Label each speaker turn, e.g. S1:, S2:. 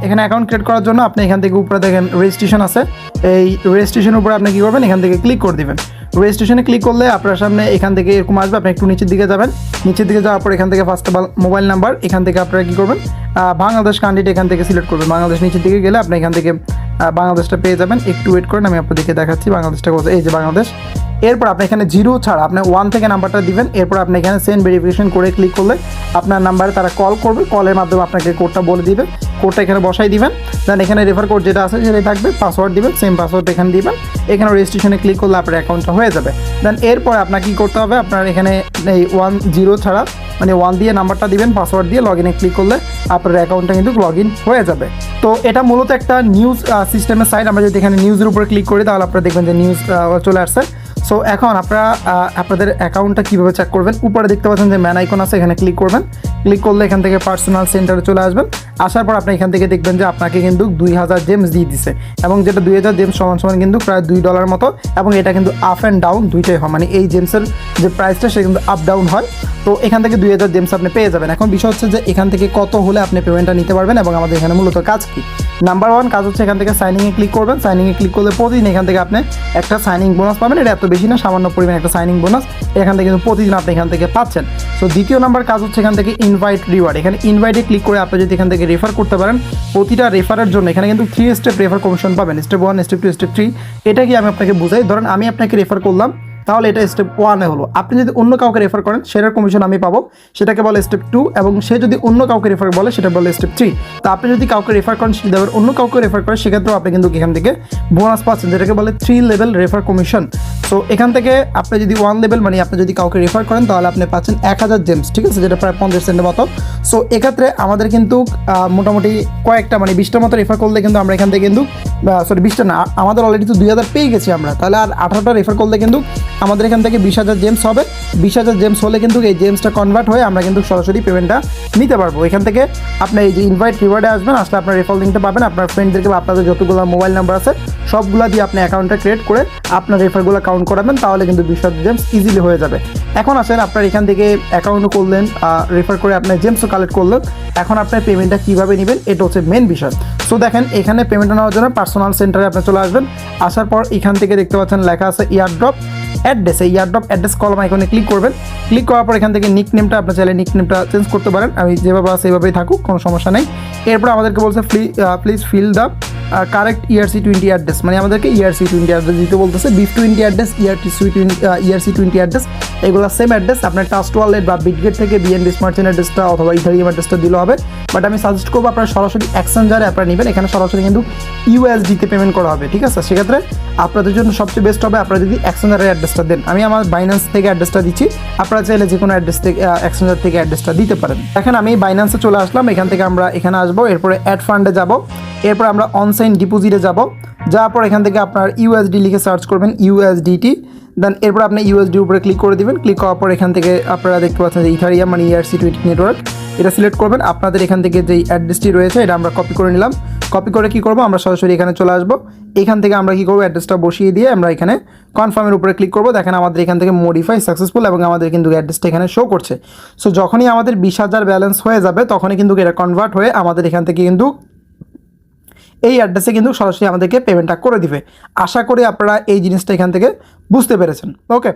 S1: এখানে account create করার জন্য আপনি এখান থেকে উপরে দেখেন রেজিস্ট্রেশন আছে, এই রেজিস্ট্রেশনের উপরে আপনি কী করবেন, এখান থেকে ক্লিক করে দেবেন। রেজিস্ট্রেশনে ক্লিক করলে আপনার সামনে এখান থেকে এরকম আসবে, আপনি একটু নিচের দিকে যাবেন, নিচের দিকে যাওয়ার পর এখান থেকে first of all mobile number, এখান থেকে আপনারা কী করবেন, বাংলাদেশ কান্ট্রিটা এখান থেকে সিলেক্ট করবেন। বাংলাদেশ নিচের দিকে গেলে আপনি এখান থেকে বাংলাদেশটা পেয়ে যাবেন। একটু ওয়েট করেন, আমি আপনাদেরকে দেখাচ্ছি বাংলাদেশটা কোথায়। এই যে বাংলাদেশ। এরপর আপনি এখানে 0 ছাড়া আপনি 1 থেকে নাম্বারটা দিবেন। এরপর আপনি এখানে সেন্ড ভেরিফিকেশন করে ক্লিক করলে আপনার নাম্বারে তারা কল করবে, কলের মাধ্যমে আপনাকে কোডটা বলে দিবে, কোডটা এখানে বসাই দিবেন। দেন এখানে রেফার কোড যেটা আছে সেটাই থাকবে, পাসওয়ার্ড দিবেন, সেম পাসওয়ার্ড এখানে দিবেন। এখানে রেজিস্ট্রেশনে ক্লিক করলে আপনার অ্যাকাউন্টটা হয়ে যাবে। দেন এরপর আপনার কী করতে হবে, আপনার এখানে এই 10 ছাড়া মানে 1 দিয়ে নাম্বারটা দিবেন, পাসওয়ার্ড দিয়ে লগ ইনে ক্লিক করলে আপনার অ্যাকাউন্টটা কিন্তু লগ ইন হয়ে যাবে। তো এটা মূলত একটা নিউজ সিস্টেমের সাইট। আমরা যদি এখানে নিউজের উপরে ক্লিক করি তাহলে আপনারা দেখবেন যে নিউজ চলে আসছে। সো এখন আপনারা আপনাদের অ্যাকাউন্টটা কীভাবে চেক করবেন, উপরে দেখতে পাচ্ছেন যে ম্যান আইকন আছে, এখানে ক্লিক করবেন। ক্লিক করলে এখান থেকে পার্সোনাল সেন্টারে চলে আসবেন। আসার পর আপনি এখান থেকে দেখবেন যে আপনাকে কিন্তু 2000 জেমস দিয়ে দিছে, এবং যেটা 2000 জেমস সমান কিন্তু প্রায় $2 মতো, এবং এটা কিন্তু আপ অ্যান্ড ডাউন দুইটাই হয়, মানে এই জেমসের যে প্রাইসটা সেটা কিন্তু আপ ডাউন হয়। তো এখান থেকে 2000 জেমস আপনি পেয়ে যাবেন। এখন বিষয় হচ্ছে যে এখান থেকে কত হলে আপনি পেমেন্টটা নিতে পারবেন, এবং আমাদের এখানে মূলত কাজ কী। নাম্বার 1 কাজ হচ্ছে এখান থেকে সাইনিংয়ে ক্লিক করবেন। সাইনিংয়ে ক্লিক করলে প্রতিদিন এখান থেকে আপনি একটা সাইনিং বোনাস পাবেন। এটা এত বেশি না, সামান্য পরিমাণ একটা সাইনিং বোনাস এখান থেকে কিন্তু প্রতিদিন আপনি এখান থেকে পাচ্ছেন। সো দ্বিতীয় নাম্বার কাজ হচ্ছে এখান থেকে ইনভাইট রিওয়ার্ড। এখানে ইনভাইটে ক্লিক করে আপনি যদি এখান থেকে রেফার করতে পারেন, প্রতিটা রেফারের জন্য এখানে কিন্তু 3 স্টেপ রেফার কমিশন পাবেন। Step 1, step 2, step 3। এটা কি আমি আপনাকে বুঝাই। ধরেন আমি আপনাকে রেফার করলাম, তাহলে এটা স্টেপ 1 হলো। আপনি যদি অন্য কাউকে রেফার করেন সেটার কমিশন আমি পাবো, সেটাকে বলে স্টেপ 2, এবং সে যদি অন্য কাউকে রেফার বলে সেটা বলে স্টেপ 3। তো আপনি যদি কাউকে রেফার করেন, যদি আবার অন্য কাউকে রেফার করেন, সেক্ষেত্রেও আপনি কিন্তু এখান থেকে বোনাস পাচ্ছেন, যেটাকে বলে 3 লেভেল রেফার কমিশন। সো এখান থেকে আপনি যদি 1 লেভেল মানে আপনি যদি কাউকে রেফার করেন তাহলে আপনি পাচ্ছেন 1000 জেমস, ঠিক আছে, যেটা প্রায় 50 সেন্টের মতো। সো এক্ষেত্রে আমাদের কিন্তু মোটামুটি কয়েকটা মানে 20টার মতো রেফার করলে কিন্তু আমরা এখান থেকে কিন্তু 20টা না, আমাদের অলরেডি তো 2000 পেয়ে গেছি আমরা, তাহলে আর 18টা রেফার করলে কিন্তু আমাদের এখান থেকে 20,000 জেমস হবে। 20,000 জেমস হলে কিন্তু এই জেমসটা কনভার্ট হয়ে আমরা কিন্তু সরাসরি পেমেন্টটা নিতে পারবো। এখান থেকে আপনি এই যে ইনভাইট রিওয়ার্ডে আসবেন, আসলে আপনার রেফার লিঙ্কটা পাবেন, আপনার ফ্রেন্ডদেরকে বা আপনাদের যতগুলো মোবাইল নাম্বার আছে সবগুলো দিয়ে আপনি অ্যাকাউন্টটা ক্রিয়েট করে আপনার রেফারগুলো কাউন্ট করাবেন, তাহলে কিন্তু 20,000 জেমস ইজিলি হয়ে যাবে। এখন আসেন আপনার এখান থেকে অ্যাকাউন্টও করলেন, রেফার করে আপনার জেমসও কালেক্ট করলেন, এখন আপনার পেমেন্টটা কীভাবে নেবেন এটা হচ্ছে মেন বিষয়। সো দেখেন এখানে পেমেন্টটা নেওয়ার জন্য পার্সোনাল সেন্টারে আপনি চলে আসবেন। আসার পর এখান থেকে দেখতে পাচ্ছেন লেখা আছে ইয়ারড্রপ অ্যাড্রেস। এই ইয়ারড্রপ অ্যাড্রেস কলম আইকনে ক্লিক করবেন। ক্লিক করার পর এখান থেকে নিক নেমটা আপনি চাইলে নিক নেমটা চেঞ্জ করতে পারেন, আমি যেভাবে আছে সেইভাবেই থাকুক, কোনো সমস্যা নেই। এরপর আমাদেরকে বলছে please fill the correct ERC20 address, মানে আমাদেরকে ERC20 অ্যাড্রেস দিতে বলতেছে। BIF20 অ্যাড্রেস, ERC20 অ্যাড্রেস, এগুলো সেম অ্যাড্রেস। আপনার ট্রাস্ট ওয়ালেট বা বিটগেট থেকে BNB স্মার্ট চেইন অ্যাড্রেসটা অথবা ইথারিয়াম অ্যাড্রেসটা দিলে হবে, বাট আমি সাজেস্ট করবো আপনারা সরাসরি এক্সচেঞ্জারে আপনারা নেবেন। এখানে সরাসরি কিন্তু USDতে পেমেন্ট করা হবে, ঠিক আছে। সেক্ষেত্রে আপনাদের জন্য সবচেয়ে বেস্ট হবে আপনারা যদি এক্সচেঞ্জারের অ্যাড্রেসটা দেন। আমি আমার বাইন্যান্স থেকে অ্যাড্রেসটা দিচ্ছি, আপনারা চাইলে যে কোনো অ্যাড্রেস থেকে এক্সচেঞ্জার থেকে অ্যাড্রেসটা দিতে পারেন। এখন আমি বাইন্যান্সে চলে আসলাম, এখান থেকে আমরা এখানে আসবো, এরপরে অ্যাড ফান্ডে যাব, এরপর আমরা অনসাইন ডিপোজিটে যাব। যাওয়ার পর এখান থেকে আপনার USD লিখে সার্চ করবেন, USDT। দেন এরপর আপনি USD উপরে ক্লিক করে দিবেন। ক্লিক করার পর এখান থেকে আপনারা দেখতে পাচ্ছেন যে ইথারিয়াম মানে ERC20 নেটওয়ার্ক, এটা সিলেক্ট করবেন। আপনাদের এখান থেকে যেই অ্যাড্রেসটি রয়েছে এটা আমরা কপি করে নিলাম। কপি করে কী করবো, আমরা সরাসরি এখানে চলে আসবো। এখান থেকে আমরা কী করবো, অ্যাড্রেসটা বসিয়ে দিয়ে আমরা এখানে কনফার্মের উপরে ক্লিক করবো। দেখেন আমাদের এখান থেকে মডিফাই সাকসেসফুল, এবং আমাদের কিন্তু অ্যাড্রেসটা এখানে শো করছে। সো যখনই আমাদের 20,000 ব্যালেন্স হয়ে যাবে তখনই কিন্তু এটা কনভার্ট হয়ে আমাদের এখান থেকে কিন্তু এই অ্যাড্রেসে কিন্তু সরাসরি আমাদেরকে পেমেন্টটা করে দিবে। আশা করি আপনারা এই জিনিসটা এখান থেকে বুঝতে পেরেছেন। ওকে।